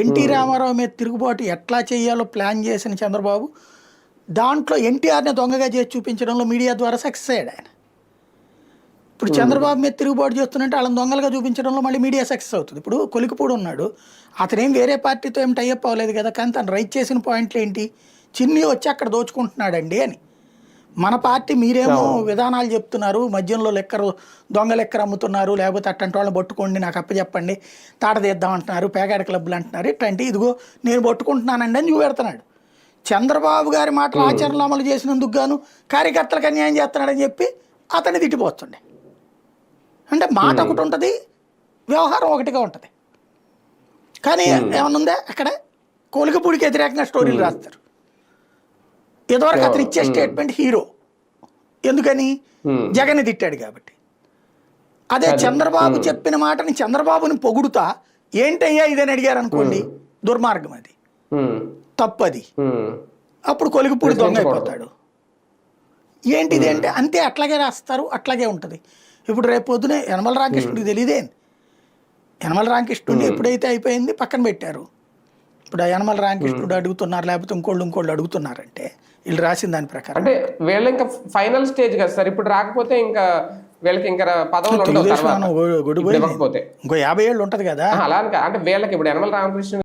NT Ramarao మీద తిరుగుబాటు ఎట్లా చేయాలో ప్లాన్ చేసిన చంద్రబాబు దాంట్లో ఎన్టీఆర్ని దొంగగా చేసి చూపించడంలో మీడియా ద్వారా సక్సెస్ అయ్యాడు ఆయన. ఇప్పుడు చంద్రబాబు మీద తిరుగుబాటు చేస్తున్నట్టు వాళ్ళని దొంగలుగా చూపించడంలో మళ్ళీ మీడియా సక్సెస్ అవుతుంది. ఇప్పుడు కొలికిపూడి ఉన్నాడు, అతనేం వేరే పార్టీతో ఏం టైఅప్ అవ్వలేదు కదా, కానీ తను రైట్ చేసిన పాయింట్లు ఏంటి, చిన్ని వచ్చి అక్కడ దోచుకుంటున్నాడండి అని. మన పార్టీ మీరేమో విధానాలు చెప్తున్నారు, మద్యంలో లెక్కరు దొంగ లెక్కర అమ్ముతున్నారు, లేకపోతే అట్టంటి వాళ్ళని పట్టుకోండి నాకు అప్పచెప్పండి, తాట తీద్దాం అంటున్నారు, పేకాడ క్లబ్లు అంటున్నారు, ఇట్లాంటి ఇదిగో నేను పట్టుకుంటున్నానండి అని చూపెడుతున్నాడు. చంద్రబాబు గారి మాటలు ఆచరణలో అమలు చేసినందుకు గాను కార్యకర్తలకు అన్యాయం చేస్తున్నాడని చెప్పి అతన్ని తిట్టిపోతుండే. అంటే మాట ఒకటి ఉంటుంది, వ్యవహారం ఒకటిగా ఉంటుంది. కానీ ఏమన్నుందా అక్కడ కొలికిపూడికి వ్యతిరేకంగా స్టోరీలు రాస్తారు. ఇదివరకు అతను ఇచ్చే స్టేట్మెంట్ హీరో, ఎందుకని జగన్ తిట్టాడు కాబట్టి. అదే చంద్రబాబు చెప్పిన మాటని చంద్రబాబుని పొగుడుతా ఏంటయ్యా ఇదని అడిగారు అనుకోండి, దుర్మార్గం, అది తప్పది. అప్పుడు కొలికిపూడి దొంగ అయిపోతాడు. ఏంటిది అంటే అంతే, అట్లాగే రాస్తారు, అట్లాగే ఉంటుంది. ఇప్పుడు రేపు పొద్దునే యనమల రామకృష్ణుడికి తెలియదే, యనమల రామకృష్ణుడిని ఎప్పుడైతే అయిపోయింది పక్కన పెట్టారు. ఇప్పుడు ఆ యనమల రామకృష్ణుడు అడుగుతున్నారు, లేకపోతే ఇంకోళ్ళు అడుగుతున్నారంటే వీళ్ళు రాసిన దాని ప్రకారం అంటే వీళ్ళు ఇంకా ఫైనల్ స్టేజ్ కదా సార్. ఇప్పుడు రాకపోతే ఇంకా వీళ్ళకి ఇంకా పదవులు ఇంకో 50 ఏళ్ళు ఉంటది కదా. అలా అంటే వీళ్ళకి ఇప్పుడు యనమల రామకృష్ణ